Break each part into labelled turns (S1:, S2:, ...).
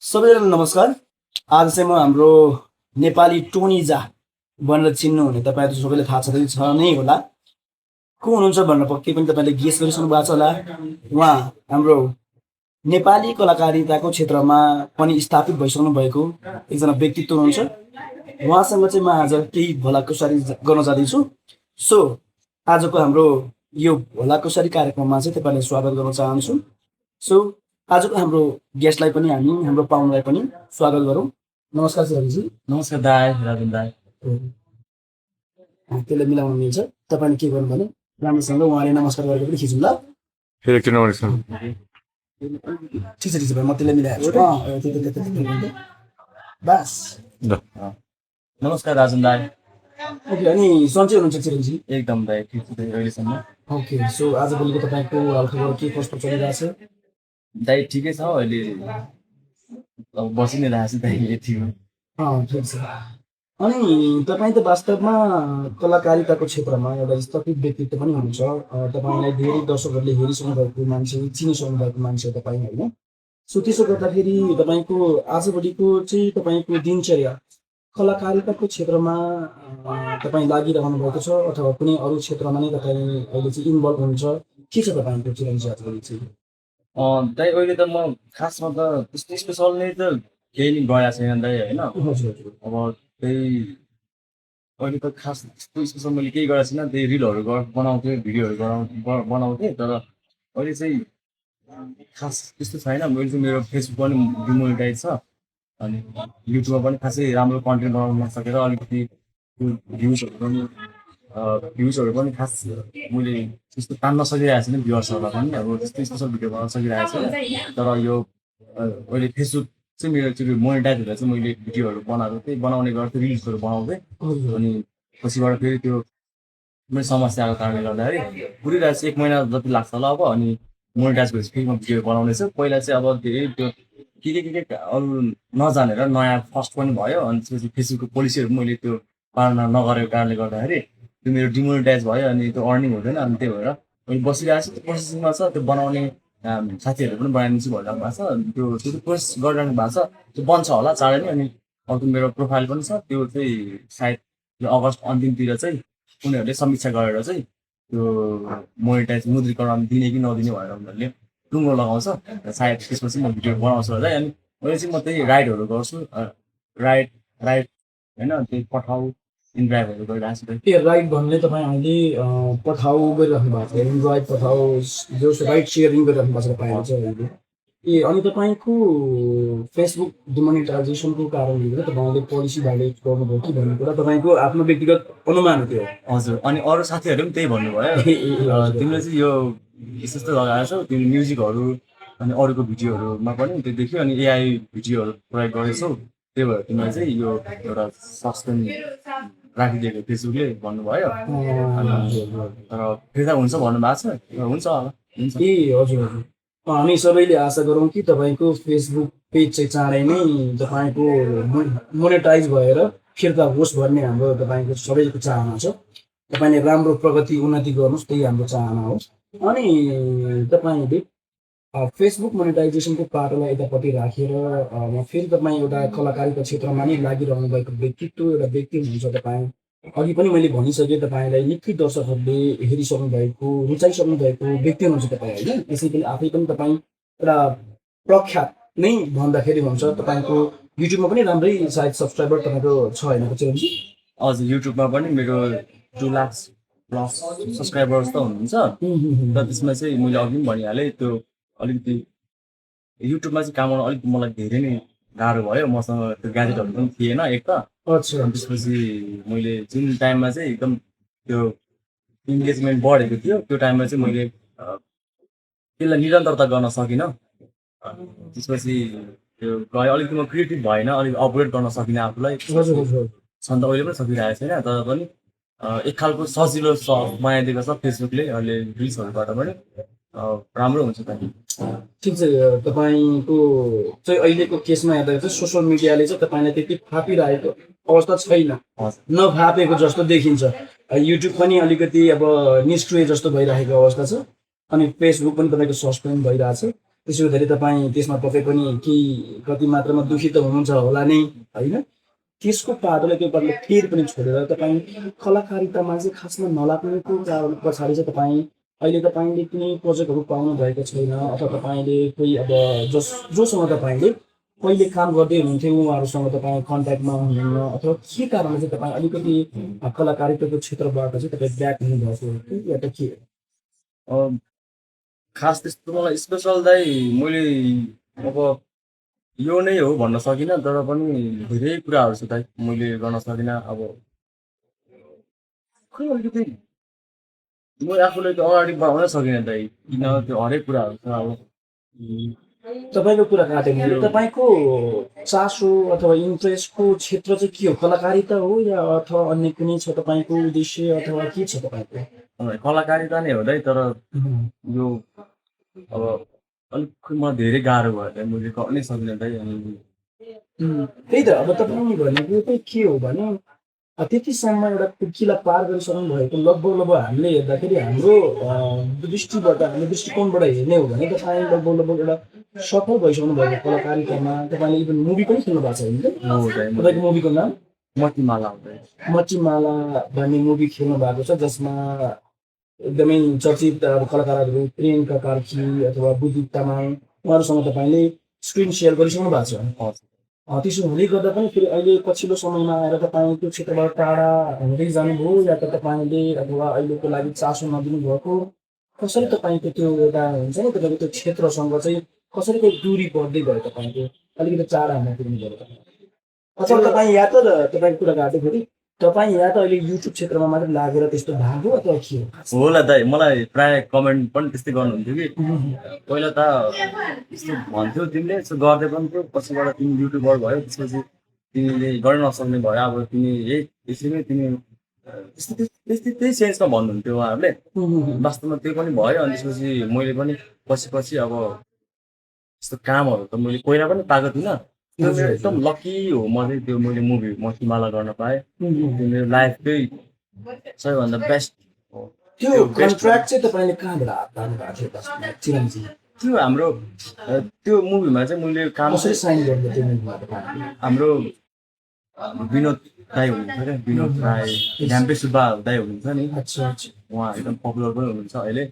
S1: सबैजनालाई नमस्कार। आज चाहिँ म हाम्रो नेपाली टोनिजा भनेर चिन्नुहुने तपाईँहरू सबैलाई थाहा छ नै होला। को हुनुहुन्छ भनेर पक्कै पनि तपाईँले गेस गरिसक्नु भएको छ होला। उहाँ हाम्रो नेपाली कलाकारिताको क्षेत्रमा पनि स्थापित भइसक्नु भएको एकजना व्यक्तित्व हुनुहुन्छ। उहाँसँग चाहिँ म आज केही भलाकुसारी गर्न जाँदैछु। सो आजको हाम्रो यो भलाकुसारी कार्यक्रममा चाहिँ तपाईँलाई स्वागत गर्न चाहन्छु। सो आजको हाम्रो गेस्टलाई पनि हामी हाम्रो पाहुनालाई पनि स्वागत गरौँ। नमस्कार सर।
S2: नमस्कार दाई, राजन दाई।
S1: त्यसलाई मिलाउन मिल्छ। तपाईँले के गर्नु भने राम्रोसँग उहाँले नमस्कार गरेको पनि खिचौँ ल।
S3: फेरि एकचोटि नमस्कार।
S1: ठिक छ भाइ, म त्यसलाई मिलाइहाल्छु। बस
S3: ल
S2: नमस्कार राजन दाई।
S1: ओके, अनि सन्चै हुनुहुन्छ चिरञ्जी?
S2: एकदम दाई, ठिक छ दाई अहिलेसम्म।
S1: ओके, सो आजभोलिको तपाईँको हालखबर के कस्तो चलिरहेछ?
S2: दाई ठिकै छ अहिले, अब बसि नै रहेको छु दाई यति हो।
S1: ठिक छ। अनि तपाईँ त वास्तवमा कलाकारिताको क्षेत्रमा एउटा स्थापित व्यक्तित्व पनि हुनुहुन्छ। तपाईँलाई धेरै दर्शकहरूले हेरिसक्नु भएको मान्छे, चिनिसक्नु भएको मान्छे हो तपाईँ, होइन? सो त्यसो गर्दाखेरि तपाईँको आजभोलिको चाहिँ तपाईँको दिनचर्या कलाकारिताको क्षेत्रमा तपाईँ लागिरहनु भएको छ अथवा कुनै अरू क्षेत्रमा नै तपाईँ अहिले चाहिँ इन्भल्भ हुनुहुन्छ? के छ तपाईँको चिरञ्जी आजभोलि चाहिँ?
S2: दाई अहिले त म खासमा त त्यस्तो स्पेसल नै त केही नि गएको छैन दाई, होइन?
S1: हजुर।
S2: अब त्यही अहिले त खास त्यस्तो स्पेसल मैले केही गरेको छैन। त्यही रिलहरू बनाउँथेँ, भिडियोहरू बनाउँथेँ। तर अहिले चाहिँ खास त्यस्तो छैन। मैले चाहिँ मेरो फेसबुक पनि डिमोनिटाइज छ, अनि युट्युबमा पनि खासै राम्रो कन्टेन्ट बनाउन नसकेर अलिकति भ्युजहरू पनि खास मैले त्यस्तो तान्न सकिरहेको छैन भ्युवर्सहरूलाई पनि। अब त्यस्तो स्पेसल भिडियो बनाउन सकिरहेको छैन। तर यो अहिले फेसबुक चाहिँ मेरो त्यो मोनिटाइज हुँदा चाहिँ मैले भिडियोहरू बनाएको थिएँ, बनाउने गर्थेँ, रिल्सहरू बनाउँथेँ। अनि पछिबाट फेरि त्यो कुनै समस्याको कारणले गर्दाखेरि पुरिरहेको छ। 1 महिना जति लाग्छ होला अब। अनि मोनिटाइज भएपछि फेरि म भिडियो बनाउनेछु। पहिला चाहिँ अब धेरै त्यो के अरू नजानेर नयाँ फर्स्ट पनि भयो। अनि त्यसपछि फेसबुकको पोलिसीहरू मैले त्यो पालना नगरेको कारणले गर्दाखेरि त्यो मेरो डिमोनिटाइज भयो। अनि त्यो अर्निङ हुँदैन। अनि त्यही भएर अहिले बसिरहेको छु, त्यो प्रोसेसिङमा छ। त्यो बनाउने साथीहरू पनि बनाइदिन्छु भनिरहनु भएको छ। त्यो प्रोसेस गरिरहनु भएको छ। त्यो बन्छ होला चाँडै नै। अनि अर्को मेरो प्रोफाइल पनि छ, त्यो चाहिँ सायद यो अगस्त अन्तिमतिर चाहिँ उनीहरूले समीक्षा गरेर चाहिँ त्यो मोनिटाइज मुद्रीकरण दिने कि नदिने भनेर उनीहरूले टुङ्गो लगाउँछ। सायद त्यसपछि म भिडियो बनाउँछु होला। अनि अहिले चाहिँ म त्यही राइडहरू गर्छु, राइड होइन, त्यही पठाउ इन्ड्राइभहरू गरिरहेको छु।
S1: ए, राइड भन्ने तपाईँ अहिले पठाउ गरिराख्नु भएको छ, राइड पठाउ जो राइड सेयरिङ गरिराख्नु भएको छ तपाईँले चाहिँ अहिले। ए, अनि तपाईँको फेसबुक डिमोनिटाइजेसनको कारणले गर्दा तपाईँले पोलिसी भाइलेट गर्नुभयो कि भन्ने कुरा तपाईँको आफ्नो व्यक्तिगत अनुमान हो त्यो?
S2: हजुर। अनि अरू साथीहरूले पनि त्यही भन्नुभयो, तिमीले चाहिँ यो यस्तो लगाएको छौ, तिमीले म्युजिकहरू अनि अरूको भिडियोहरूमा पनि त्यो देख्यो, अनि एआई भिडियोहरू प्रयोग गरेछौ, त्यही भएर तिमीलाई चाहिँ यो एउटा सस्पेन्ड राखिदिएको फेसबुकले भन्नुभयो। तर फिर्ता हुन्छ भन्नुभएको छ, हुन्छ होला।
S1: ए, हजुर। हामी सबैले आशा गरौँ कि तपाईँको फेसबुक पेज चाहिँ चाँडै नै तपाईँको मोनेटाइज भएर फिर्ता होस् भन्ने हाम्रो तपाईँको सबैको चाहना छ। तपाईँले राम्रो प्रगति उन्नति गर्नुहोस्, त्यही हाम्रो चाहना हो। अनि तपाईँले फेसबुक मोनेटाइजेसनको पाटोलाई यतापट्टि राखेर फेरि तपाईँ एउटा कलाकारिता क्षेत्रमा नै लागिरहनु भएको व्यक्तित्व, एउटा व्यक्ति हुनुहुन्छ तपाईँ। अघि पनि मैले भनिसकेँ, तपाईँलाई निकै दर्शकहरूले हेरिसक्नु भएको, रुचाइसक्नु भएको व्यक्ति हुनुहुन्छ तपाईँ, होइन? त्यसै पनि आफै पनि तपाईँ एउटा प्रख्यात नै भन्दाखेरि हुन्छ। तपाईँको युट्युबमा पनि राम्रै सायद सब्सक्राइबर तपाईँको छ, होइन चिरञ्जी?
S2: हजुर, युट्युबमा पनि मेरो 2 लाख प्लस सब्सक्राइबर्स त हुनुहुन्छ। र त्यसमा चाहिँ मैले अघि पनि भनिहालेँ, त्यो अलिकति युट्युबमा चाहिँ काम गर्न अलिक मलाई धेरै नै गाह्रो भयो। मसँग त्यो ग्याजेटहरू पनि थिएन एक त।
S1: अच्छा।
S2: त्यसपछि मैले जुन टाइममा चाहिँ एकदम त्यो इन्गेजमेन्ट बढेको थियो, त्यो टाइममा चाहिँ मैले त्यसलाई निरन्तरता गर्न सकिनँ। त्यसपछि त्यो गयो, अलिकति म क्रिएटिभ भएन, अलिक अपग्रेड गर्न सकिनँ आफूलाई। छन् त अहिले पनि सकिरहेको छैन, तर पनि एक खालको सजिलो बनाइदिएको छ फेसबुकले। अहिले रिल्सहरूबाट पनि राम्रो हुन्छ त।
S1: ठिक छ। तपाईँको चाहिँ अहिलेको केसमा हेर्दा चाहिँ सोसियल मिडियाले चाहिँ तपाईँलाई त्यति फापिरहेको अवस्था छैन, नफापेको जस्तो देखिन्छ। युट्युब पनि अलिकति अब निष्क्रिय जस्तो भइरहेको अवस्था छ, अनि फेसबुक पनि तपाईँको सस्पेन्ड भइरहेछ। त्यसो हुँदाखेरि तपाईँ त्यसमा पक्कै पनि केही कति मात्रामा दुखी त हुनुहुन्छ होला नै होइन? त्यसको पाटोले त्यो पाटोले फेरि पनि छोडेर तपाईँ कलाकारितामा चाहिँ खासमा नलाग्नुको कारण पछाडि चाहिँ तपाईँ अहिले तपाईँले कुनै प्रोजेक्टहरू पाउनु भएको छैन अथवा तपाईँले कोही अब जोसँग तपाईँले पहिले काम गर्दै हुनुहुन्थ्यो उहाँहरूसँग तपाईँ कन्ट्याक्टमा हुनुहुन्न अथवा के कारणले चाहिँ तपाईँ अलिकति कलाकारिताको क्षेत्रबाट चाहिँ तपाईँ ब्याक हुनुभएको हो कि या त के हो?
S2: अब खास त्यस्तो मलाई स्पेसल दाइ मैले अब यो नै हो भन्न सकिनँ, तर पनि धेरै कुराहरू छ दाइ मैले गर्न सकिनँ। अब खै अलिकति म आफूलाई त अगाडि बढाउनै सकिनँ दाइ, किन त्यो हरेक कुराहरू छ अब।
S1: तपाईँको कुरा काटेँ मैले। तपाईँको चासो अथवा इन्ट्रेस्टको क्षेत्र चाहिँ के हो? कलाकारिता हो या अथवा अन्य कुनै छ तपाईँको उद्देश्य अथवा के छ तपाईँको?
S2: कलाकारिता नै हो दाइ, तर यो अब अलिक मलाई धेरै गाह्रो भयो दाइ, मैले गर्नै सकिनँ दाइ। अनि
S1: त्यही त अब तपाईँ भनेको चाहिँ के हो भने त्यतिसम्म एउटा कुर्कीलाई पार गरिसक्नु भएको लगभग हामीले हेर्दाखेरि हाम्रो दृष्टिबाट हाम्रो दृष्टिकोणबाट हेर्ने हो भने तपाईँ लगभग एउटा सफल भइसक्नु भएको कलाकारितामा। तपाईँले इभन मुभी पनि खेल्नु भएको छ होइन त?
S2: हो दाइ,
S1: तपाईँको मुभीको नाम
S2: मतिमाला हो दाइ।
S1: मचिमाला भन्ने मुभी खेल्नु भएको छ जसमा एकदमै चर्चित अब कलाकारहरू प्रियङ्का कार्की अथवा बुद्धि तामाङ उहाँहरूसँग तपाईँले स्क्रिन सेयर गरिसक्नु भएको छ।
S2: हस्।
S1: त्यसो हुँदै गर्दा पनि फेरि अहिले पछिल्लो समयमा आएर तपाईँ त्यो क्षेत्रबाट टाढा हुँदै जानुभयो या त तपाईँले अथवा अहिलेको लागि चासो नदिनु भएको कसरी तपाईँको त्यो एउटा हुन्छ नि तपाईँको त्यो क्षेत्रसँग चाहिँ कसरी दूरी बढ्दै भयो तपाईँको अलिकति टाढा हुन पुग्नु भयो तपाईँ अथवा तपाईँ या त तपाईँको कुरा काट्यो फेरि तपाईँ या त अहिले युट्युब क्षेत्रमा मात्रै लागेर त्यस्तो भएको अथवा के हो?
S2: होला दाइ, मलाई प्राय कमेन्ट पनि त्यस्तै गर्नुहुन्थ्यो कि पहिला त यस्तो भन्थ्यो तिमीले यस्तो गर्दै पनि थियो, पछिबाट तिमी युट्युबर भयो, त्यसपछि तिमीले गर्न नसक्ने भयो, अब तिमी यसरी तिमी त्यही सेन्समा भन्नुहुन्थ्यो उहाँहरूले। वास्तवमा त्यो पनि भयो। अनि त्यसपछि मैले पनि पछि अब यस्तो कामहरू त मैले पहिला पनि पाएको थिइनँ। त्यो मेरो एकदम लकी हो, म चाहिँ त्यो मैले मुभी मतिमाला गर्न पाएँ। त्यो मेरो लाइफकै सबैभन्दा बेस्ट हो।
S1: त्यो कन्ट्र्याक्ट चाहिँ तपाईँले कहाँबाट हात पार्नु भएको थियो वास्तवमा चिरञ्जीवी?
S2: त्यो हाम्रो त्यो मुभीमा चाहिँ मैले काम
S1: कसरी साइन गर्नु त्यो मुभीमा तपाईँले?
S2: हाम्रो विनोद दाई हुनुहुन्छ क्या, विनोद राई, झ्याम्पे सुब्बा दाई हुनुहुन्छ नि,
S1: अच्छा अच्छा।
S2: उहाँ एकदम पपुलर पनि हुनुहुन्छ अहिले।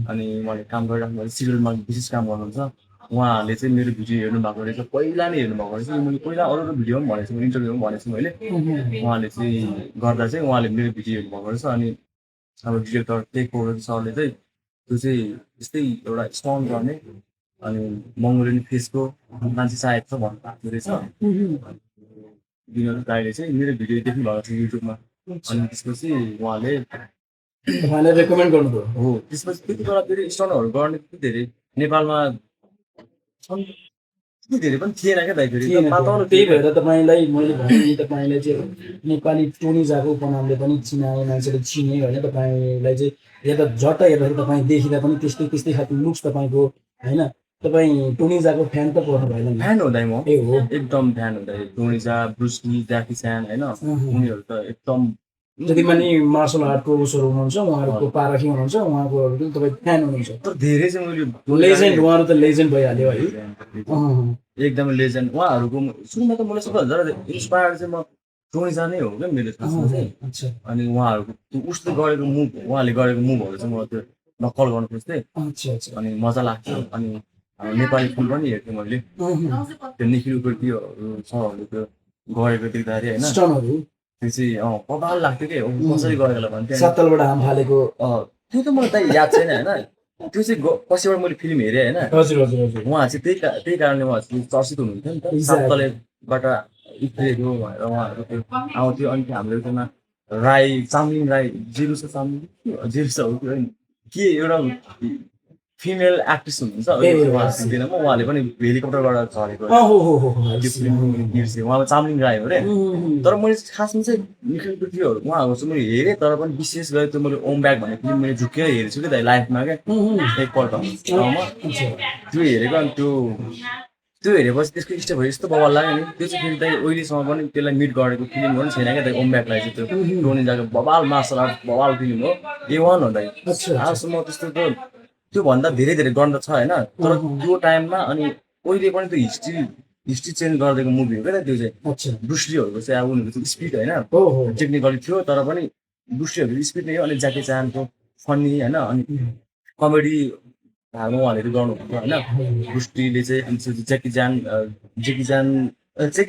S2: अनि उहाँले काम गरिराख्नु भएको सिरियलमा विशेष काम गर्नुहुन्छ। उहाँहरूले चाहिँ मेरो भिडियो हेर्नु भएको रहेछ, पहिला नै हेर्नु भएको रहेछ। मैले पहिला अरू भिडियो पनि भनेको छु, इन्टरभ्यूमा पनि भनेको छु मैले। उहाँले चाहिँ गर्दा चाहिँ उहाँले मेरो भिडियो हेर्नु भएको रहेछ। अनि अब डिरेक्टर टेक ओभर सरले चाहिँ त्यो चाहिँ यस्तै एउटा स्ट्रङ गर्ने अनि मङ्गोलियन फेसको मान्छे चाहिएको छ भन्नुभएको रहेछ। विनोद राईले चाहिँ मेरो भिडियो देख्नु भएको छ युट्युबमा। अनि त्यसपछि उहाँले
S1: तपाईँले रेकमेन्ड गर्नुभयो?
S2: हो। त्यसपछि त्यति बेला फेरि स्टन्टहरू गर्ने त्यति धेरै नेपालमा छन्, त्यति धेरै पनि थिएन क्या दाइ। फेरि पातलो
S1: त्यही भएर तपाईँलाई मैले भने तपाईँलाई चाहिँ नेपाली टोनिजाको उपनामले पनि चिनाए, मान्छेले चिने होइन। तपाईँलाई चाहिँ यता झट्ट हेर्दाखेरि तपाईँ देखिँदा पनि त्यस्तै त्यस्तै खालको लुक्स तपाईँको होइन। तपाईँ टोनिजाको फ्यान त पर्नु भएन नि?
S2: फ्यान हो दाइ, म
S1: ए हो
S2: एकदम फ्यान हो दाइ। टोनिजा, ब्रुस ली, ज्याकी च्यान होइन, उनीहरू त एकदम
S1: जति पनि मार्सल आर्टको उसहरू हुनुहुन्छ उहाँहरूको पारखी हुनुहुन्छ, उहाँकोहरू पनि तपाईँ फ्यान हुनुहुन्छ।
S2: तर धेरै चाहिँ मैले
S1: लेजेन्ड, उहाँहरू त लेजेन्ड भइहाल्यो है।
S2: एकदमै लेजेन्ड उहाँहरूको। सुरुमा त मलाई सबैभन्दा इन्सपायर चाहिँ म टोनिजा नै हो क्या मेरो खासमा चाहिँ।
S1: अच्छा।
S2: अनि उहाँहरूको त्यो उसले गरेको मुभ, उहाँले गरेको मुभहरू चाहिँ म त्यो नक्कल गर्नु खोज्थेँ।
S1: अच्छा अच्छा।
S2: अनि मजा लाग्थ्यो। अनि नेपाली फिल्म पनि हेर्थेँ मैले, त्यो निखिल उपाध्यायहरू सरहरूले त्यो गरेको देख्दाखेरि होइन,
S1: स्टनहरू
S2: त्यो चाहिँ कपाल लाग्थ्यो कि कसरी गरेको होला भन्थेँ।
S1: सातलबाट हाम फालेको
S2: त्यो त मलाई त याद छैन होइन। त्यो चाहिँ पछिबाट मैले फिल्म हेरेँ होइन।
S1: हजुर हजुर हजुर।
S2: उहाँ चाहिँ त्यही कारणले उहाँ चाहिँ चर्चित हुनुहुन्थ्यो नि त, सातलेबाट इत्रेको भनेर उहाँहरू त्यो आउँथ्यो। अनि हाम्रो एकजना राई, चामलिङ राई, जिरुसा चामलिङ जिरुसा हो त्यो के एउटा फिमेल एक्ट्रेस हुनुहुन्छ, उहाँले पनि हेलिकप्टरबाट झरेको त्यो फिल्म बिर्सेँ। उहाँ चामलिङ राई हो अरे। तर मैले खासमा चाहिँ निखिल पृथ्वीहरू उहाँहरू चाहिँ मैले हेरेँ, तर पनि विशेष गरी त्यो मैले ओम ब्याग भन्ने फिल्म मैले झुक्केर हेरेको छु कि दाइ लाइफमा क्या एकपल्ट ठाउँमा त्यो हेरेको। अनि त्यो हेरेपछि त्यसको स्टेपहरू यस्तो बवाल लाग्यो नि। त्यो चाहिँ फेरि दाइ अहिलेसम्म पनि त्यसलाई मिट गरेको फिल्म पनि छैन क्या दाइ। ओम ब्यागलाई चाहिँ त्यो टोनिजाको बवाल मार्सल आर्ट बवाल फिल्म हो, A1 हो दाइ। आजसम्म त्यस्तो त त्योभन्दा धेरै धेरै गर्न छ होइन तर त्यो टाइममा अनि अहिले पनि त्यो हिस्ट्री चेन्ज गरिदिएको मुभी हो क्या त्यो चाहिँ
S1: अच्छा
S2: ब्रुसलीहरूको चाहिँ अब उनीहरूको चाहिँ स्पिड होइन
S1: हो हो
S2: टेक्निकली थियो तर पनि ब्रुसलीहरूको स्पिड नै हो अनि ज्याकी चानको फनी होइन अनि कमेडी भागमा उहाँहरूले गर्नुहुन्छ होइन ब्रुसलीले चाहिँ अनि त्यसपछि जेकी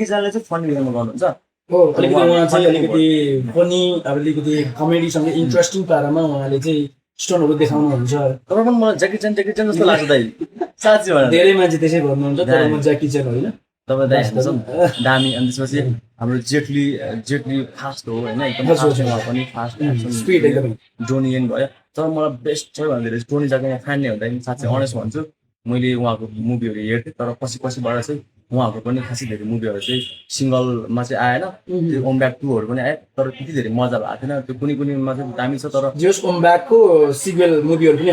S2: जानले चाहिँ फनी वेमा गर्नुहुन्छ
S1: हो अलिकति उहाँ चाहिँ अलिकति पनि अलिकति कमेडीसँग इन्ट्रेस्टिङ पारामा उहाँले चाहिँ स्टोनहरू देखाउनुहुन्छ
S2: तर पनि मलाई जेकी चान जस्तो लाग्छ दाइ साँच्ची भएर
S1: धेरै मान्छे त्यसै भन्नुहुन्छ तर म ज्याकी चेन होइन
S2: तपाईँ दाइ हेर्नुहोस् न दामी अनि त्यसपछि हाम्रो जेटली फास्ट हो होइन एकदम फास्ट उहाँ पनि फास्ट
S1: स्पिड एकदमै
S2: जोनी एन भयो तर मलाई बेस्ट छ भन्दाखेरि चाहिँ टोनी जाको फ्यान नै हुँदैन साँच्चै अनेस्ट भन्छु मैले उहाँको मुभीहरू हेर्थेँ तर पछिबाट चाहिँ उहाँहरूको पनि खासै धेरै मुभीहरू चाहिँ सिङ्गलमा चाहिँ आएन त्यो ओम ब्याक 2हरू पनि आयो तर त्यति धेरै मजा भएको थिएन त्यो कुनैमा चाहिँ दामी छ तर
S1: जोस ओम्ब्याकको सिक्वेल मुभीहरू पनि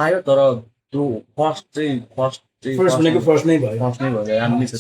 S2: आयो तर त्यो फर्स्ट
S1: भनेको फर्स्ट नै भयो
S2: फर्स्ट नै भयो राम्रो छ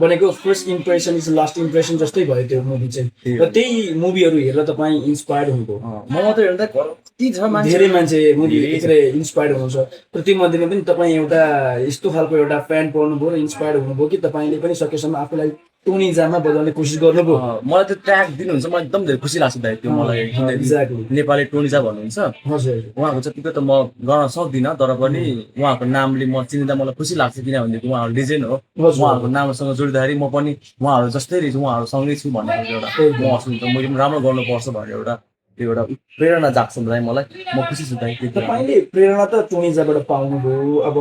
S1: भनेको first impression is last impression जस्तै भयो त्यो मुभी चाहिँ र त्यही मुभीहरू हेरेर तपाईँ इन्सपायर्ड हुनुभयो
S2: म मात्रै हेर्दा कति छ मान्छे
S1: धेरै मान्छे मुभी हेरेर इन्सपायर्ड हुनुहुन्छ र त्यो मध्येमा पनि तपाईँ एउटा यस्तो खालको एउटा फ्यान पर्नुभयो र इन्सपायर्ड हुनुभयो कि तपाईँले पनि सकेसम्म आफूलाई टोनी जामा बजाउने कोसिस गर्नुभयो
S2: मलाई त्यो ट्र्याक दिनुहुन्छ मलाई एकदम धेरै खुसी लाग्छ दाइ त्यो मलाई
S1: एक्ज्याक्टली
S2: नेपाली टोनी जा भन्नुहुन्छ
S1: हजुर
S2: उहाँको जतिको त म गर्न सक्दिनँ तर पनि उहाँको नामले म चिन्दा मलाई खुसी लाग्छ किनभनेदेखि उहाँहरू लिजेन्ड हो उहाँहरूको नामसँग जोडिँदाखेरि म पनि उहाँहरू जस्तै रहेछु उहाँहरूसँगै छु भन्ने एउटा महसुस हुन्छ मैले पनि राम्रो गर्नुपर्छ भन्ने एउटा त्यो एउटा प्रेरणा जाग्छ दाइ मलाई म खुसी छु दाइ
S1: तपाईँले प्रेरणा त टोनिजाबाट पाउनुभयो अब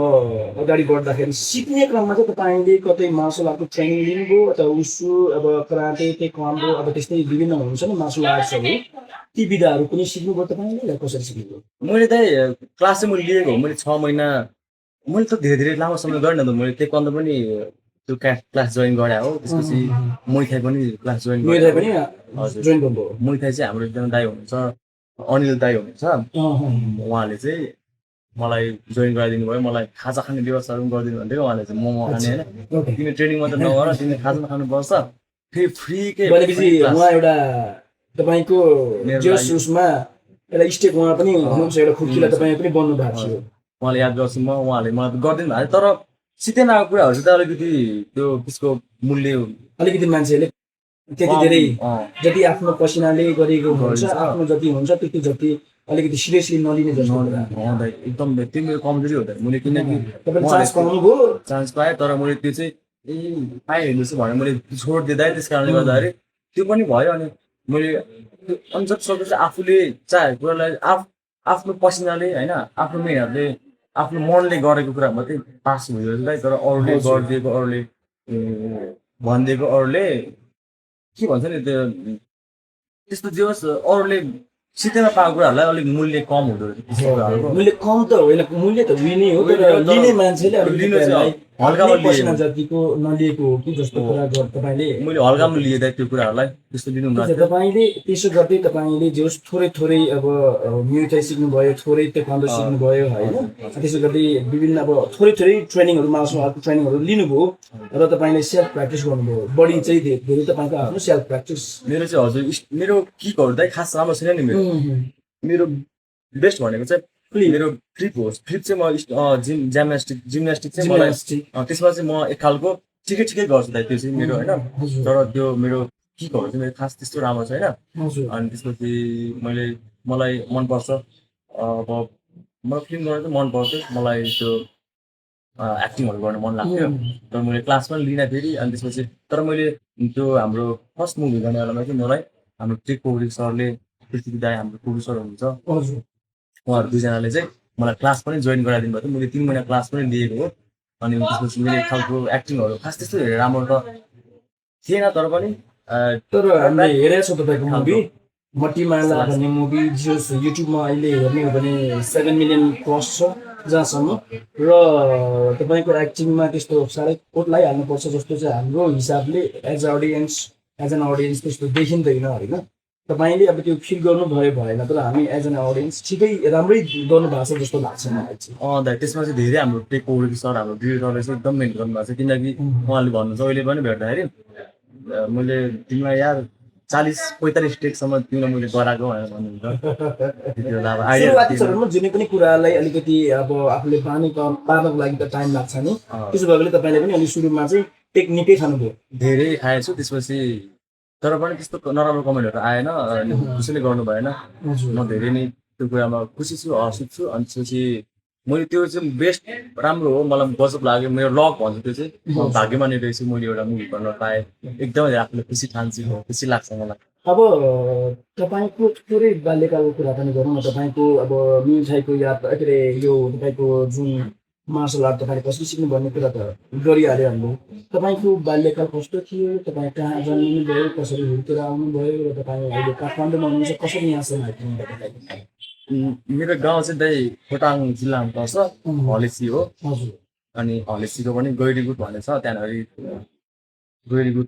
S1: अगाडि बढ्दाखेरि सिक्ने क्रममा चाहिँ तपाईँले कतै मार्सल आर्टको ट्रेनिङ लिनुभयो अथवा उसु अब कराटे टेक्वान्डो अब त्यस्तै विभिन्न हुन्छ नि मार्सल आर्ट्सहरू ती विधाहरू पनि सिक्नुभयो तपाईँले कसरी सिक्नुभयो
S2: मैले चाहिँ क्लास चाहिँ मैले लिएको हो मैले 6 महिना मैले त धेरै धेरै लामो समय गरेन त मैले टेक्वान्डो पनि त्यो क्लास जोइन गरे हो त्यसपछि मुइथाई पनि क्लास जोइन
S1: मुइथाई पनि जोइन गर्नुभयो
S2: मुइथाई चाहिँ हाम्रो एकजना दाइ हुनुहुन्छ अनिल दाइ हुनुहुन्छ उहाँले चाहिँ मलाई जोइन गराइदिनु भयो मलाई खाजा खाने व्यवस्थाहरू पनि गरिदिनु भन्थ्यो उहाँले चाहिँ मोमो खाने होइन तिमी ट्रेनिङ मात्रै नगर तिमीले खाजा खानुपर्छ फेरि फ्रीकै
S1: भनेपछि उहाँ एउटा तपाईँको जोस उसमा एउटा स्टेप उहाँ पनि हुनुहुन्छ एउटा खुड्किला तपाईँ पनि बन्नु भएको थियो
S2: उहाँले याद गर्छु म उहाँले मलाई गरिदिनु भएको तर सिकेन आएको कुराहरू चाहिँ त अलिकति त्यो त्यसको मूल्य
S1: अलिकति मान्छेले त्यति धेरै जति आफ्नो पसिनाले गरेको हुन्छ आफ्नो जति हुन्छ त्यति जति अलिकति सिरियसली नलिने जस्तो
S2: एकदम त्यो मेरो कमजोरी हो त मैले किनकि
S1: चान्स पाउनुभयो
S2: चान्स पाएँ तर मैले त्यो चाहिँ पाइहाल्छु भनेर मैले छोडिदिँदा त्यस कारणले गर्दाखेरि त्यो पनि भयो अनि मैले अनि जतिसक्दो चाहिँ आफूले चाहेको कुरालाई आफ्नो पसिनाले होइन आफ्नो मेहनतले आफ्नो मनले गरेको कुरा मात्रै पास भयो तर अरूले गरिदिएको अरूले भनिदिएको अरूले के भन्छ नि त्यो त्यस्तो जे होस् अरूले सिकेर पाएको कुराहरूलाई अलिक मूल्य कम हुँदो रहेछ
S1: मूल्य कम त होइन मूल्य त उयो नै हो तर लिने मान्छेले हल्कामा पसिना जतिको नलिएको हो कि जस्तो कुरा तपाईँले
S2: मैले हल्कामा लिएँ त्यो कुराहरूलाई त्यस्तो लिनु
S1: तपाईँले त्यसो गर्दै तपाईँले जे होस् थोरै थोरै अब म्युथाई सिक्नुभयो थोरै टेक्वान्डो सिक्नुभयो होइन त्यसो गर्दै विभिन्न अब थोरै थोरै ट्रेनिङहरू मार्सल आर्टको ट्रेनिङहरू लिनुभयो र तपाईँले सेल्फ प्र्याक्टिस गर्नुभयो बडी चाहिँ धेरै तपाईँको आफ्नो सेल्फ प्र्याक्टिस
S2: मेरो चाहिँ हजुर मेरो किकहरू चाहिँ खास राम्रो छैन नि मेरो बेस्ट भनेको चाहिँ मेरो फ्लिप हो फ्लिप चाहिँ म जिम्नास्टिक चाहिँ मलाई त्यसमा चाहिँ म एक खालको ठिकै गर्छु दाइ त्यो चाहिँ मेरो होइन तर त्यो मेरो किकहरू चाहिँ मेरो खास त्यस्तो राम्रो छैन अनि त्यसपछि मलाई मनपर्छ अब मलाई फिल्म गर्न चाहिँ मनपर्छ मलाई त्यो एक्टिङहरू गर्न मन लाग्थ्यो तर मैले क्लास पनि लिन फेरि अनि त्यसपछि तर मैले त्यो हाम्रो फर्स्ट मुभी गर्ने बेलामा चाहिँ मलाई हाम्रो टेक पौडी सरले पृथ्वी दाई हाम्रो पौडी सर हुनुहुन्छ उहाँहरू दुईजनाले चाहिँ मलाई क्लास पनि जोइन गराइदिनु भएको थियो मैले 3 महिना क्लास पनि लिएको हो अनि त्यसपछि मैले एक खालको एक्टिङहरू खास त्यस्तो राम्रो त थिएन तर पनि
S1: तर हामीले हेरेको छौँ तपाईँको मुभी मट्टीमाला भन्ने मुभी जो युट्युबमा अहिले हेर्ने हो भने 7 मिलियन क्रस छ जहाँसम्म र तपाईँको एक्टिङमा त्यस्तो साह्रै कोट लगाइहाल्नुपर्छ जस्तो चाहिँ हाम्रो हिसाबले एज एन अडियन्स त्यस्तो देखिँदैन होइन तपाईँले अब त्यो फिल गर्नुभयो भएन तर हामी एज एन अडियन्स ठिकै राम्रै गर्नु भएको छ जस्तो लाग्छ मलाई चाहिँ
S2: दाइ त्यसमा चाहिँ धेरै हाम्रो टेक पौडी सर हाम्रो डिरेक्टरले चाहिँ एकदम मेहनत गर्नुभएको छ किनकि उहाँले भन्नुहुन्छ अहिले पनि भेट्दाखेरि मैले तिमीलाई यार 40-45 टेकसम्म तिमीलाई मैले गराएको भनेर भन्नुहुन्छ त्यति बेला अब आइडिया
S1: सुरुवाती चरणमा जुनै पनि कुरालाई अलिकति अब आफूले पार्नको लागि त टाइम लाग्छ नि त्यसो भएकोले तपाईँले पनि अलिक सुरुमा चाहिँ टेक्निकै खानुभयो
S2: धेरै खाएछु त्यसपछि तर पनि त्यस्तो नराम्रो कमेन्टहरू आएन अनि खुसीले गर्नु भएन
S1: हजुर
S2: म धेरै नै त्यो कुरामा खुसी छु हर्षित छु अनि त्यसपछि मैले त्यो चाहिँ बेस्ट राम्रो हो मलाई गजब लाग्यो मेरो लक भन्छु त्यो चाहिँ म भाग्यमानी रहेछु मैले एउटा मुभी गर्न पाएँ एकदमै आफूले खुसी ठान्छु खुसी लाग्छ मलाई
S1: अब तपाईँको थोरै बाल्यकालको कुरा पनि गरौँ न तपाईँको अब मिठाईको याद के अरे यो तपाईँको जुन मार्सल आर्ट तपाईँले कसरी सिक्नु भन्ने कुरा त गरिहाल्यो हामीले तपाईँको बाल्यकाल कस्तो थियो तपाईँ कहाँ जन्मिनु भयो कसरी हुर्केर आउनुभयो र तपाईँ अहिले काठमाडौँमा हुनुहुन्छ कसरी यहाँसम्म आइपुग्नु भयो तपाईँ
S2: मेरो गाउँ चाहिँ दाइ खोटाङ जिल्लामा पर्छ हलेसी हो
S1: हजुर
S2: अनि हलेसीको पनि गैरीगुट भन्ने छ त्यहाँनिर गैरीगुट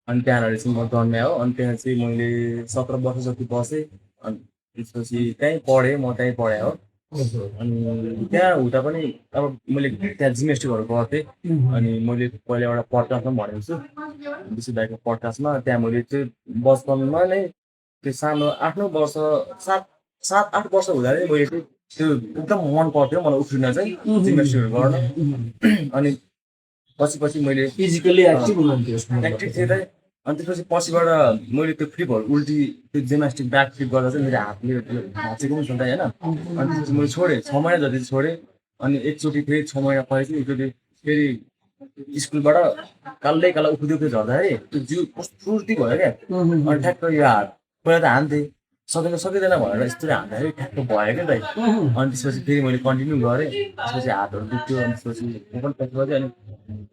S2: अनि त्यहाँनिर चाहिँ म जन्मेँ हो अनि त्यहाँ चाहिँ मैले 17 वर्ष जति बसेँ अनि त्यसपछि त्यहीँ पढेँ म त्यहीँ पढेँ हो
S1: हजुर
S2: अनि त्यहाँ हुँदा पनि अब मैले त्यहाँ जिम्नेस्टिकहरू गर्थेँ अनि मैले पहिला एउटा पडकास्टमा पनि भनेको छु विशु दाईको पडकास्टमा त्यहाँ मैले चाहिँ बचपनमा नै त्यो सानो 8-9 वर्ष 7-8 वर्ष हुँदा नै मैले चाहिँ त्यो एकदम मन पर्थ्यो मलाई उफ्रिन चाहिँ जिम्नेस्टिकहरू गर्न अनि पछि मैले
S1: फिजिकली एक्टिभ हुनुहुन्थ्यो
S2: एक्टिभ थिएँ त अनि त्यसपछि पछिबाट मैले त्यो फ्लिपहरू उल्टी त्यो जिम्नास्टिक ब्याक फ्लिप गर्दा चाहिँ मेरो हातले त्यो भाँचेको पनि छ नि त होइन अनि त्यसपछि मैले छोडेँ 6 महिना जति छोडेँ अनि एकचोटि फेरि 6 महिना पछि एकचोटि फेरि स्कुलबाट कालै उफ्रिदियो त्यो झर्दाखेरि त्यो जिउ कस्तो फुर्ती भयो क्या अनि ठ्याक्क यो हात पहिला त हान्थेँ सकिँदैन भनेर यस्तरी हान्दाखेरि ठ्याक्क भयो क्या दाइ अनि त्यसपछि फेरि मैले कन्टिन्यू गरेँ त्यसपछि हातहरू दुख्थ्यो अनि त्यसपछि म पनि प्र्याक्टिस गरेँ अनि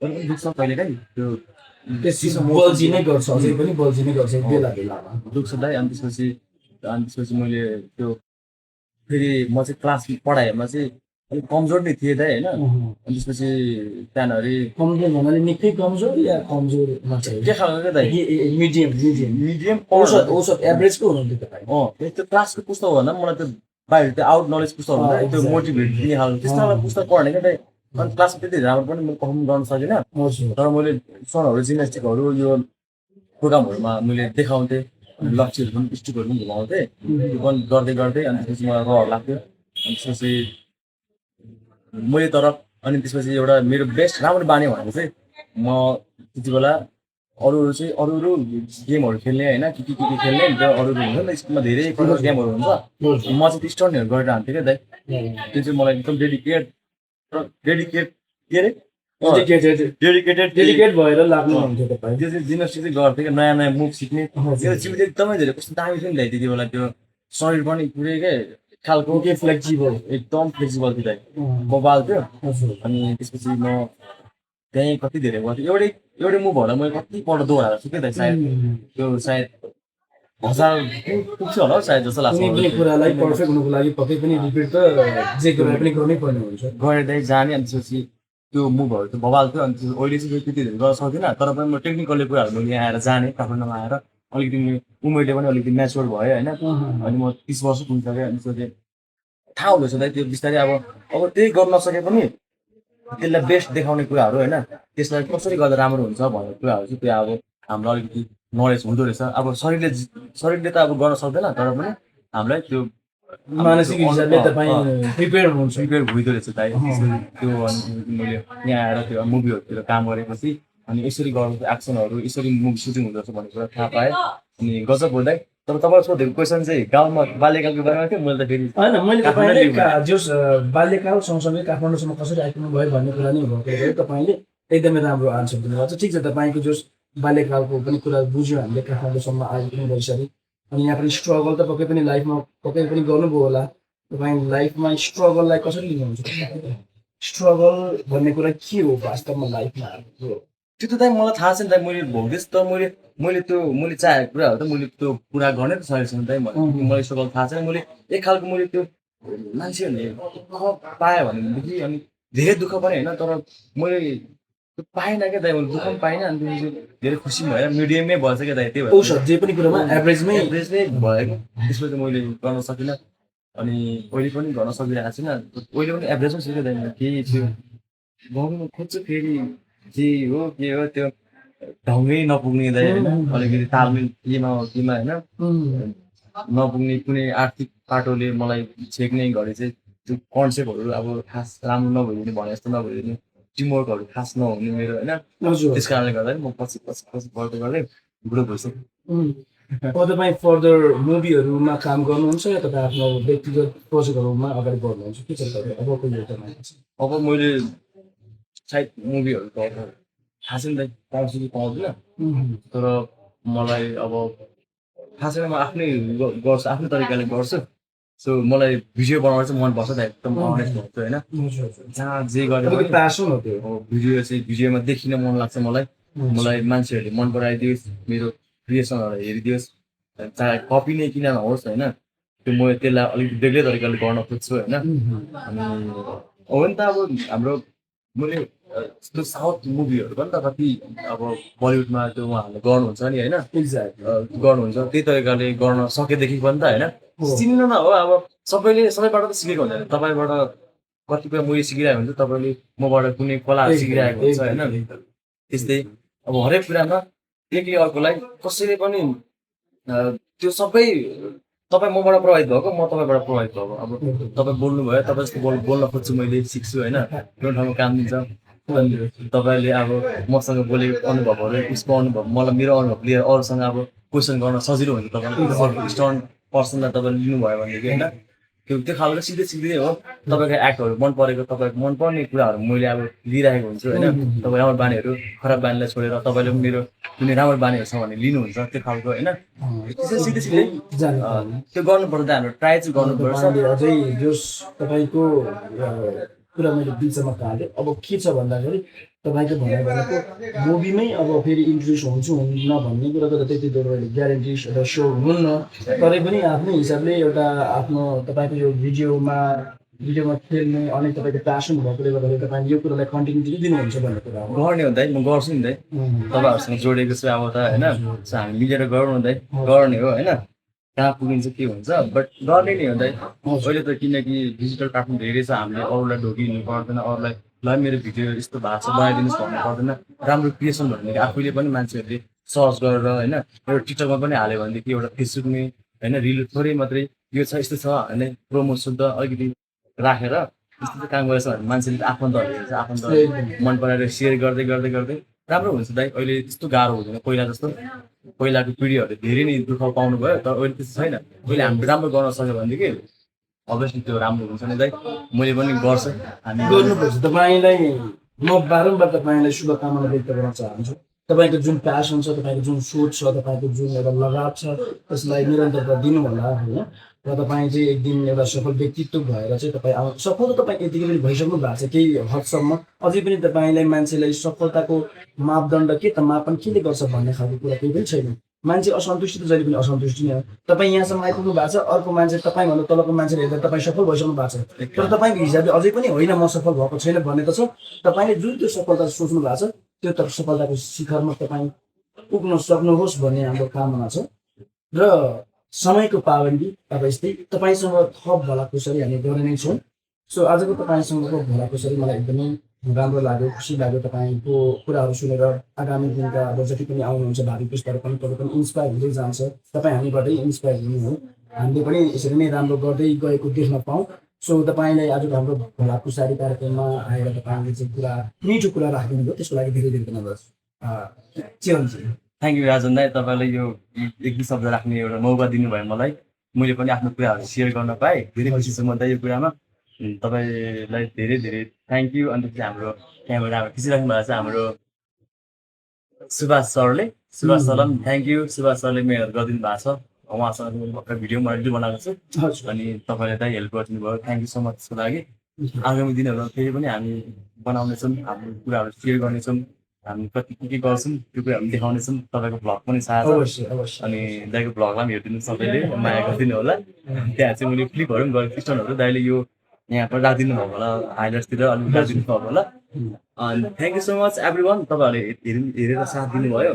S2: पनि दुख्छ कहिलेकाहीँ त्यो
S1: बल्झिनै गर्छ अझै पनि बल्झिनै गर्छ बेला बेलामा
S2: दुख्छ दाइ अनि त्यसपछि मैले त्यो फेरि म चाहिँ क्लास पढाइमा चाहिँ अलिक कमजोर नै थिएँ दाइ होइन अनि त्यसपछि त्यहाँनिर
S1: कमजोर भन्नाले निकै कमजोर या कमजोर
S2: के खालको क्या दाइ
S1: मिडियम मिडियम
S2: मिडियम
S1: औसत औसत एभरेजको हुनुहुन्थ्यो तपाईँ
S2: त्यो क्लासको पुस्तक भन्दा पनि मलाई त्यो बाहिर त्यो आउट नलेज पुस्तक भन्दा त्यो मोटिभेट दिने खालको त्यस्तो खालको पुस्तक पढ्ने क्या दाइ अनि क्लासमा त्यति राम्रो पनि मैले पर्फर्म गर्न सकिनँ
S1: हजुर
S2: तर मैले सरहरू जिम्नास्टिकहरू यो प्रोग्रामहरूमा मैले देखाउँथेँ अनि लक्ष्यहरू पनि स्टिकहरू पनि घुमाउँथेँ त्यो पनि गर्दै गर्दै अनि त्यसपछि मलाई रहर लाग्थ्यो अनि त्यसपछि मैले तर अनि त्यसपछि एउटा मेरो बेस्ट राम्रो बानी भनेको चाहिँ म त्यति बेला अरू गेमहरू खेल्ने होइन के खेल्ने अरू हुन्छ नि स्कुलमा धेरै प्रकारको गेमहरू हुन्छ म चाहिँ त्यो स्टन्टहरू गरेर हान्थेँ क्या दाइ त्यो चाहिँ मलाई एकदम
S1: डेडिकेट भएर लाग्नुहुन्थ्यो तपाईँ
S2: त्यो चाहिँ जिम्नास्टिक चाहिँ गर्थेँ कि नयाँ नयाँ मुभ सिक्ने त्यो जिउ चाहिँ एकदमै धेरै कस्तो दामी थियो नि दाइ त्यति बेला त्यो शरीर पनि पुरै के खालको
S1: फ्लेक्सिबल
S2: एकदम फ्लेक्सिबल थियो दाइ बबाल थियो
S1: हजुर
S2: अनि त्यसपछि म त्यहीँ कति धेरै गर्थेँ एउटै मुभहरूलाई मैले कतिपल्ट दोहोऱ्याएको छु क्या दाइ सायद त्यो सायद 1000 पुग्छ होला हौ सायद जस्तो लाग्छ
S1: कुनै पनि कुरालाई पर्फेक्ट हुनुको लागि पक्कै पनि रिपिट त जे कुरा पनि गर्नै पर्ने हुन्छ
S2: गरेर दाइ जाने अनि त्यसपछि त्यो मुभहरू त्यो बबाल थियो अनि त्यो अहिले चाहिँ त्यति धेरै गर्न सक्दिनँ तर पनि म टेक्निकली कुराहरू मैले यहाँ आएर जाने काठमाडौँमा आएर अलिकति उमेरले पनि अलिकति म्याच्योर भयो होइन अनि म 30 वर्ष पुगिसकेँ अनि त्यसपछि थाहा हुँदैछ दाइ त्यो बिस्तारै अब त्यही गर्न नसके पनि त्यसलाई बेस्ट देखाउने कुराहरू होइन त्यसलाई कसरी गर्दा राम्रो हुन्छ भन्ने कुराहरू चाहिँ त्यो अब हाम्रो अलिकति नलेज हुँदो रहेछ अब शरीरले त अब गर्न सक्दैन तर पनि हामीलाई त्यो
S1: मानसिक हिसाबले तपाईँ प्रिपेयर हुनुहुन्छ
S2: प्रिपेयर भइदो रहेछ दाइ त्यो अनि मैले यहाँ आएर त्यो मुभीहरूतिर काम गरेपछि अनि यसरी गर्नु एक्सनहरू यसरी मुभी सुटिङ हुँदो रहेछ भन्ने कुरा थाहा पाएँ अनि गजब हो दाइ तर तपाईँले सोधेको क्वेसन चाहिँ गाउँमा बाल्यकालको बारेमा थियो मैले त फेरि
S1: होइन मैले तपाईँले जस बाल्यकाल सँगसँगै काठमाडौँसम्म कसरी आइपुग्नु भयो भन्ने कुरा नै भएको तपाईँले एकदमै राम्रो आन्सर दिनुभएको छ ठिक छ तपाईँको जस बाल्यकालको पनि कुरा बुझ्यो हामीले काठमाडौँसम्म आइपुग्नु भइसक्यो अनि यहाँ पनि स्ट्रगल त पक्कै पनि लाइफमा पक्कै पनि गर्नुभयो होला तपाईँ लाइफमा स्ट्रगललाई कसरी लिनुहुन्छ स्ट्रगल भन्ने कुरा के हो वास्तवमा लाइफमा
S2: त्यो त दाइ मलाई थाहा छैन दाइ मैले भोग्दैछु तर मैले चाहेको कुराहरू त मैले त्यो पुरा गर्ने त सकेको छैन दाइ मलाई स्ट्रगल थाहा छैन मैले एक खालको मैले त्यो मान्छेहरूले दुःख पाएँ भनेदेखि अनि धेरै दुःख पनि होइन तर मैले त्यो पाइनँ क्या दाइ मैले दुःख पनि पाइनँ अनि त्यो धेरै खुसी पनि भएर मिडियममै भएछ क्या दाइ त्यही भएर
S1: जे पनि कुरामा एभरेजमै
S2: भयो त्यसपछि मैले गर्न सकिनँ अनि अहिले पनि गर्न सकिरहेको छैन अहिले पनि एभरेजमै छु क्या दाइ केही थियो गर्नु खोज्छु फेरि जे हो के हो त्यो ढङ्गै नपुग्ने दाइ होइन अलिकति तालमेल केमा हो केमा होइन नपुग्ने कुनै आर्थिक पाटोले मलाई छेक्ने घडी चाहिँ त्यो कन्सेप्टहरू अब खास राम्रो नभइदिने भने जस्तो नभइदिने टिमवर्कहरू खास नहुने मेरो होइन
S1: हजुर
S2: त्यस कारणले गर्दा म पछि पछि पछि बढ्दै गर्दै बुढो भइसक्यो।
S1: अब तपाईँ फर्दर मुभीहरूमा काम गर्नुहुन्छ या तपाईँ आफ्नो व्यक्तिगत प्रोजेक्टहरूमा अगाडि बढ्नुहुन्छ के छ तपाईँ अबको यो तपाईँको चाहिँ?
S2: अब मैले सायद मुभीहरू त अब थाहा छैन दाइ पाउँछु कि पाउँदिनँ तर मलाई अब थाहा छैन म आफ्नै गर्छु आफ्नै तरिकाले गर्छु सो मलाई भिडियो बनाउन चाहिँ मनपर्छ त एकदम अनेस्ट भन्छु होइन
S1: हजुर हजुर
S2: जहाँ जे गरे
S1: तपाईँको
S2: पनि
S1: प्यासन हो त्यो।
S2: भिडियो चाहिँ भिडियोमा देखिन मन लाग्छ मलाई मान्छेहरूले मन पराइदियोस् मेरो क्रिएसनहरू हेरिदियोस् चाहे कपी नै किन नहोस् होइन त्यो म त्यसलाई अलिक बेग्लै तरिकाले गर्न खोज्छु होइन अनि हो नि त अब हाम्रो मैले यस्तो साउथ मुभीहरू पनि त कति अब बलिउडमा त्यो उहाँहरूले गर्नुहुन्छ नि होइन
S1: एक्ज्याक्टली
S2: गर्नुहुन्छ त्यही तरिकाले गर्न सकेदेखि पनि त होइन चिन्न न हो अब सबैबाट त सिकेको हुँदैन तपाईँबाट कतिपय मैले सिकिरहेको हुन्छ तपाईँले मबाट कुनै कलाहरू सिकिरहेको हुन्छ होइन त्यस्तै अब हरेक कुरामा एकले अर्कोलाई कसैले पनि त्यो सबै तपाईँ मबाट प्रभावित भएको म तपाईँबाट प्रभावित भएको अब तपाईँ बोल्नुभयो तपाईँ जस्तो बोल्न खोज्छु मैले सिक्छु होइन एउटा ठाउँमा काम दिन्छ अनि तपाईँले अब मसँग बोलेको अनुभवहरू उसको अनुभव मलाई मेरो अनुभव लिएर अरूसँग अब क्वेसन गर्न सजिलो हुन्छ तपाईँलाई अर्को स्टर्न पर्सनलाई तपाईँले लिनुभयो भनेदेखि होइन त्यो खालको सिधै सिधै हो तपाईँको एक्टहरू मन परेको तपाईँको मनपर्ने कुराहरू मैले अब लिइरहेको हुन्छु होइन तपाईँ राम्रो बानीहरू खराब बानीलाई छोडेर तपाईँले मेरो कुनै राम्रो बानीहरू छ भने लिनुहुन्छ त्यो खालको होइन सिधै सिधै त्यो गर्नुपर्छ त हाम्रो ट्राई चाहिँ गर्नुपर्छ
S1: तपाईँले अझै जस तपाईँको कुरा मैले बिचमा काटेँ अब के छ भन्दाखेरि तपाईँको भनाइ भनेको मुभीमै अब फेरि इन्ट्रेस्ट हुन्छु हुन्न भन्ने कुराको त त्यति तपाईँले ग्यारेन्टी एउटा सो हुनुहुन्न तरै पनि आफ्नै हिसाबले एउटा आफ्नो तपाईँको यो भिडियोमा खेल्ने अनि तपाईँको प्यासन भएकोले गर्दाखेरि तपाईँले यो कुरालाई कन्टिन्युटी दिनुहुन्छ भन्ने कुरा हो।
S2: गर्ने हो दाइ म गर्छु नि दाइ तपाईँहरूसँग जोडेको छु अब त होइन सो हामी मिलेर गरौँ न दाइ गर्ने हो होइन कहाँ पुगिन्छ के हुन्छ बट गर्ने नै हो दाइ अहिले त किनकि डिजिटल प्लेटफर्म धेरै छ हामीले अरूलाई ढोकिनु पर्दैन अरूलाई ल मेरो भिडियो यस्तो भएको छ बनाइदिनुहोस् भन्नु पर्दैन राम्रो क्रिएसन भनेदेखि आफैले पनि मान्छेहरूले सर्च गरेर होइन एउटा टिकटकमा पनि हाल्यो भनेदेखि एउटा फेसबुकमै होइन रिल थोरै मात्रै यो छ यस्तो छ होइन प्रमोसन त अलिकति राखेर त्यस्तो काम गरेछ भने मान्छेले आफन्तहरू हुन्छ आफन्त मन पराएर सेयर गर्दै गर्दै गर्दै राम्रो हुन्छ दाइ अहिले त्यस्तो गाह्रो हुँदैन पहिला जस्तो पहिलाको पिँढीहरूले धेरै नै दुःख पाउनु भयो तर अहिले त्यस्तो छैन अहिले हामीले राम्रो गर्न सक्यो भनेदेखि अभियसली त्यो राम्रो हुन्छ नि दाइ मैले पनि गर्छु हामी
S1: गर्नुपर्छ। तपाईँलाई म बारम्बार तपाईँलाई शुभकामना व्यक्त गर्न चाहन्छु। तपाईँको जुन प्यासन छ तपाईँको जुन सोच छ तपाईँको जुन एउटा लगाव छ त्यसलाई निरन्तरता दिनु होला होइन र तपाईँ चाहिँ एक दिन एउटा सफल व्यक्तित्व भएर चाहिँ तपाईँ सफल त तपाईँ यतिकै पनि भइसक्नु भएको छ केही हदसम्म अझै पनि तपाईँलाई मान्छेलाई सफलताको मापदण्ड के त मापन केले गर्छ भन्ने खालको कुरा केही पनि छैन। मान्छे असन्तुष्टि त जहिले पनि असन्तुष्टि नै हो। तपाईँ यहाँसम्म आइपुग्नु भएको छ अर्को मान्छे तपाईँभन्दा तलको मान्छेले हेर्दा तपाईँ सफल भइसक्नु भएको छ तर तपाईँको हिसाबले अझै पनि होइन म सफल भएको छैन भन्ने त छ। तपाईँले जुन त्यो सफलता सोच्नु भएको छ त्यो त सफलताको शिखरमा तपाईँ पुग्न सक्नुहोस् भन्ने हाम्रो कामना छ र समयको पाबन्दी अब यस्तै तपाईँसँग थप भलाकुसारी हामी गर्ने नै छौँ। सो आजको तपाईँसँगको भलाकुसारी मलाई एकदमै राम्रो लाग्यो खुसी लाग्यो तपाईँको कुराहरू सुनेर आगामी दिनका अब जति पनि आउनुहुन्छ भावी पुस्ताहरू पनि तपाईँ पनि इन्सपायर हुँदै जान्छ तपाईँ हामीबाटै इन्सपायर हुनु हो हामीले पनि यसरी नै राम्रो गर्दै गएको देख्न पाऊँ। सो तपाईँलाई आजको हाम्रो भलाकुसारी कार्यक्रममा आएर तपाईँले चाहिँ कुरा मिठो कुरा राखिदिनु भयो त्यसको लागि धेरै धेरै धन्यवाद चिरञ्जीवी।
S2: थ्याङ्क यू राजन दाइ तपाईँले यो एक दुई शब्द राख्ने एउटा मौका दिनुभयो मलाई मैले पनि आफ्नो कुराहरू सेयर गर्न पाएँ धेरै खुसी छु म त यो कुरामा तपाईँलाई धेरै धेरै थ्याङ्क यू। अन्त चाहिँ हाम्रो त्यहाँबाट अब खिचिराख्नु भएको छ हाम्रो सुभाष सरले सुभाष सरलाई पनि थ्याङ्क यू। सुभाष सरले मेहनत गरिदिनु भएको छ उहाँसँग मैले भर्खर भिडियो मैले बनाएको छु अनि तपाईँले दाइ हेल्प गरिदिनु भयो थ्याङ्क यू सो मच त्यसको लागि। आगामी दिनहरूमा फेरि पनि हामी बनाउनेछौँ हाम्रो कुराहरू सेयर गर्नेछौँ हामी कति के गर्छौँ त्यो कुरा हामी देखाउनेछौँ तपाईँको भ्लग पनि छ अनि दाइको भ्लगलाई पनि हेरिदिनु सबैले माया गरिदिनु होला। त्यहाँ चाहिँ मैले क्लिपहरू पनि गरेँ क्रिस्टनहरू दाइले यो यहाँ पनि राखिदिनु भएको होला हाइलाइट्सतिर अलिक राखिदिनु भएको होला अनि thank you so much every one तपाईँहरूले हेरेर साथ दिनुभयो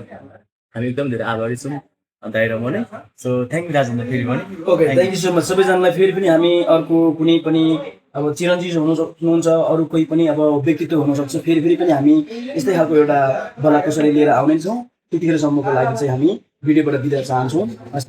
S2: हामी एकदम धेरै आभारी छौँ दाइ र म नै। सो थ्याङ्क यू राजन फेरि पनि
S1: okay thank you so much सबैजनालाई फेरि पनि हामी अर्को कुनै पनि अब चिरञ्जीवी हुनु सक्नुहुन्छ, अरू कोही पनि अब व्यक्तित्व हुनसक्छ, फेरि पनि हामी यस्तै खालको एउटा बलाकुसारी लिएर आउने छौँ। त्यतिखेरसम्मको लागि चाहिँ हामी भिडियोबाट बिदा चाहन्छौँ। हस्।